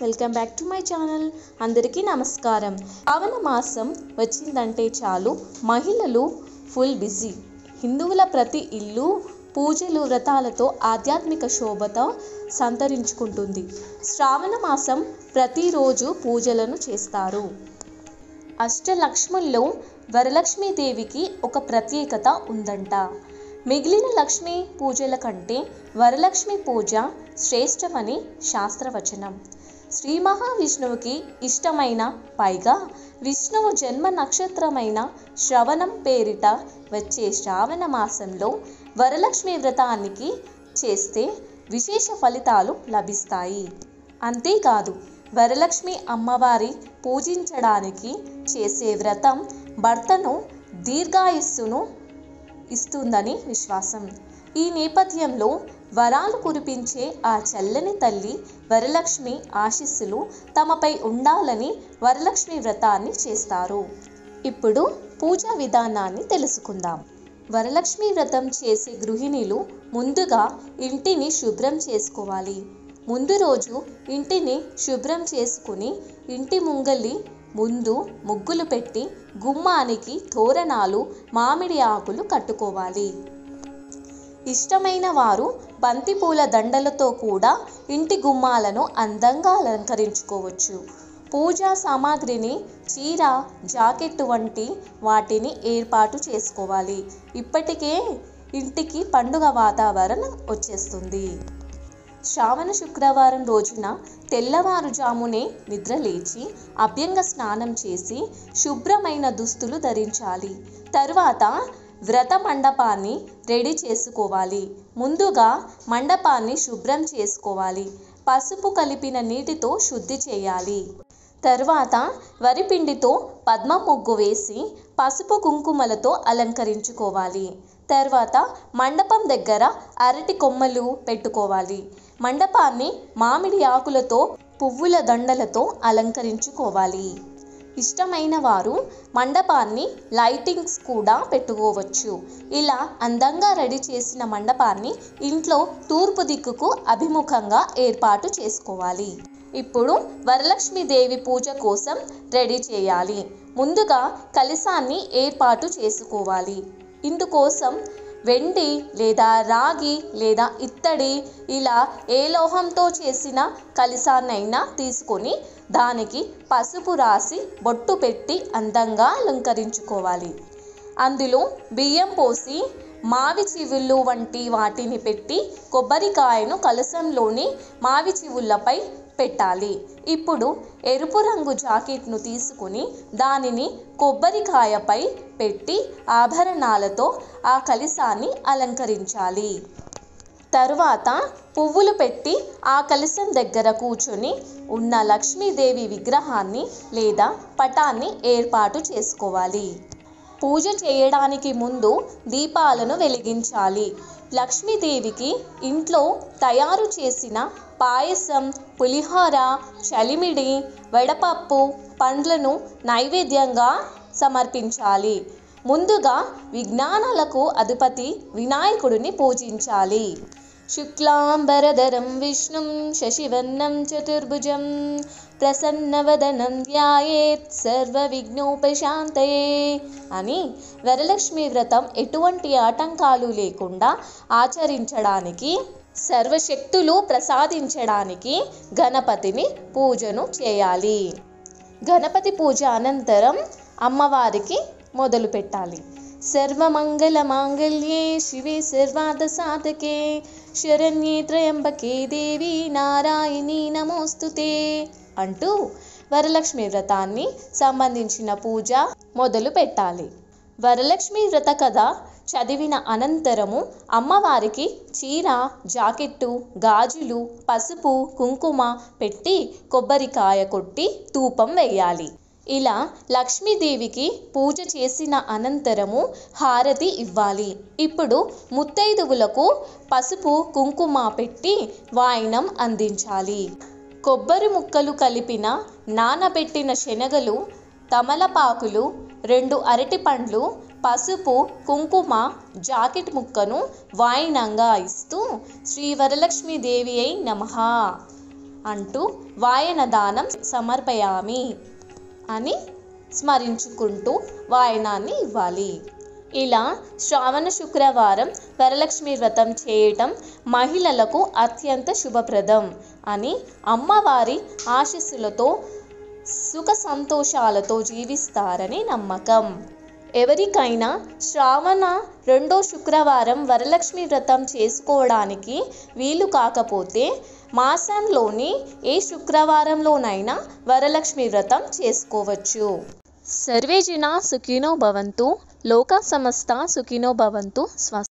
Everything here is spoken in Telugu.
Welcome back to my channel. అందరికీ నమస్కారం. శ్రావణ మాసం వచ్చిందంటే చాలు మహిళలు ఫుల్ బిజీ. హిందువుల ప్రతి ఇల్లు పూజలు వ్రతాలతో ఆధ్యాత్మిక శోభతో సంతరించుకుంటుంది. శ్రావణ మాసం ప్రతిరోజు పూజలను చేస్తారు. అష్టలక్ష్ముల్లో వరలక్ష్మీదేవికి ఒక ప్రత్యేకత ఉందంట. మిగిలిన లక్ష్మీ పూజల కంటే వరలక్ష్మి పూజ శ్రేష్టమని శాస్త్రవచనం. శ్రీ మహావిష్ణువుకి ఇష్టమైన, పైగా విష్ణువు జన్మ నక్షత్రమైన శ్రవణం పేరిట వచ్చే శ్రావణ మాసంలో వరలక్ష్మి వ్రతానికి చేస్తే విశేష ఫలితాలు లభిస్తాయి. అంతేకాదు, వరలక్ష్మి అమ్మవారి పూజించడానికి చేసే వ్రతం భర్తను దీర్ఘాయుస్సును ఇస్తుందని విశ్వాసం. ఈ నేపథ్యంలో వరాలు కురిపించే ఆ చల్లని తల్లి వరలక్ష్మి ఆశీస్సులు తమపై ఉండాలని వరలక్ష్మి వ్రతాన్ని చేస్తారు. ఇప్పుడు పూజా విధానాన్ని తెలుసుకుందాం. వరలక్ష్మి వ్రతం చేసే గృహిణులు ముందుగా ఇంటిని శుభ్రం చేసుకోవాలి. ముందు రోజు ఇంటిని శుభ్రం చేసుకుని ఇంటి ముంగలి ముందు ముగ్గులు పెట్టి గుమ్మానికి తోరణాలు, మామిడి ఆకులు కట్టుకోవాలి. ఇష్టమైన వారు బంతిపూల దండలతో కూడా ఇంటి గుమ్మాలను అందంగా అలంకరించుకోవచ్చు. పూజా సామాగ్రిని చీర, జాకెట్ వంటి వాటిని ఏర్పాటు చేసుకోవాలి. ఇప్పటికే ఇంటికి పండుగ వాతావరణం వచ్చేస్తుంది. శ్రావణ శుక్రవారం రోజున తెల్లవారుజామునే నిద్రలేచి అభ్యంగ స్నానం చేసి శుభ్రమైన దుస్తులు ధరించాలి. తరువాత వ్రత మండపాన్ని రెడీ చేసుకోవాలి. ముందుగా మండపాన్ని శుభ్రం చేసుకోవాలి. పసుపు కలిపిన నీటితో శుద్ధి చేయాలి. తర్వాత వరిపిండితో పద్మం ముగ్గు వేసి పసుపు కుంకుమలతో అలంకరించుకోవాలి. తర్వాత మండపం దగ్గర అరటి కొమ్మలు పెట్టుకోవాలి. మండపాన్ని మామిడి ఆకులతో, పువ్వుల దండలతో అలంకరించుకోవాలి. ఇష్టమైన వారు మండపాన్ని లైటింగ్స్ కూడా పెట్టుకోవచ్చు. ఇలా అందంగా రెడీ చేసిన మండపాన్ని ఇంట్లో తూర్పు దిక్కుకు అభిముఖంగా ఏర్పాటు చేసుకోవాలి. ఇప్పుడు వరలక్ష్మీదేవి పూజ కోసం రెడీ చేయాలి. ముందుగా కలశాన్ని ఏర్పాటు చేసుకోవాలి. ఇందుకోసం వెండి లేదా రాగి లేదా ఇత్తడి, ఇలా ఏ లోహంతో చేసిన కలశాన్నైనా తీసుకొని దానికి పసుపు రాసి బొట్టు పెట్టి అందంగా అలంకరించుకోవాలి. అందులో బియ్యం పోసి మావి చివుళ్ళు వంటి వాటిని పెట్టి కొబ్బరికాయను కలశంలోని మావి చివుళ్ళపై పెట్టాలి. ఇప్పుడు ఎరుపు రంగు జాకెట్ను తీసుకుని దానిని కొబ్బరికాయపై పెట్టి ఆభరణాలతో ఆ కలశాన్ని అలంకరించాలి. తరువాత పువ్వులు పెట్టి ఆ కలశం దగ్గర కూర్చొని ఉన్న లక్ష్మీదేవి విగ్రహాన్ని లేదా పటాన్ని ఏర్పాటు చేసుకోవాలి. పూజ చేయడానికి ముందు దీపాలను వెలిగించాలి. లక్ష్మీదేవికి ఇంట్లో తయారు చేసిన పాయసం, పులిహోర, చలిమిడి, వడపప్పు, పండ్లను నైవేద్యంగా సమర్పించాలి. ముందుగా విజ్ఞానాలకు అధిపతి వినాయకుడిని పూజించాలి. శుక్లాంబరధరం విష్ణుం శశివర్ణం చతుర్భుజం ప్రసన్నవదనం ధ్యాయేత్ సర్వ విఘ్నోపశాంతయే అని వరలక్ష్మి వ్రతం ఎటువంటి ఆటంకాలు లేకుండా ఆచరించడానికి, సర్వశక్తులు ప్రసాదించడానికి గణపతిని పూజను చేయాలి. గణపతి పూజ అనంతరం అమ్మవారికి మొదలు పెట్టాలి. సర్వమంగళ మాంగళ్యే శివే సర్వార్థ సాధకే శరణ్యే త్రయంబకే దేవి నారాయణీ నమోస్తుతే అంటూ వరలక్ష్మి వ్రతాన్ని సంబంధించిన పూజ మొదలు పెట్టాలి. వరలక్ష్మి వ్రత కథ చదివిన అనంతరము అమ్మవారికి చీర, జాకెట్టు, గాజులు, పసుపు, కుంకుమ పెట్టి కొబ్బరికాయ కొట్టి ధూపం వేయాలి. ఇలా లక్ష్మీదేవికి పూజ చేసిన అనంతరము హారతి ఇవ్వాలి. ఇప్పుడు ముత్తైదువులకు పసుపు, కుంకుమ పెట్టి వాయినం అందించాలి. కొబ్బరి ముక్కలు కలిపిన నానబెట్టిన శనగలు, తమలపాకులు, 2 అరటి పండ్లు, పసుపు, కుంకుమ, జాకెట్ ముక్కను వాయినంగా ఇస్తూ శ్రీ వరలక్ష్మీదేవి అయి నమః అంటూ వాయనదానం సమర్పయామి అని స్మరించుకుంటూ వాయనాన్ని ఇవ్వాలి. ఇలా శ్రావణ శుక్రవారం వరలక్ష్మి వ్రతం చేయటం మహిళలకు అత్యంత శుభప్రదం అని, అమ్మవారి ఆశీస్సులతో సుఖ సంతోషాలతో జీవిస్తారని నమ్మకం. ఎవరికైనా శ్రావణ 2వ శుక్రవారం వరలక్ష్మి వ్రతం చేసుకోవడానికి వీలు కాకపోతే మాసంలోని ఏ శుక్రవారంలోనైనా వరలక్ష్మి వ్రతం చేసుకోవచ్చు. సర్వే జనా సుఖినో భవంతు, లోకా సమస్తా సుఖినో భవంతు. స్వస్తి.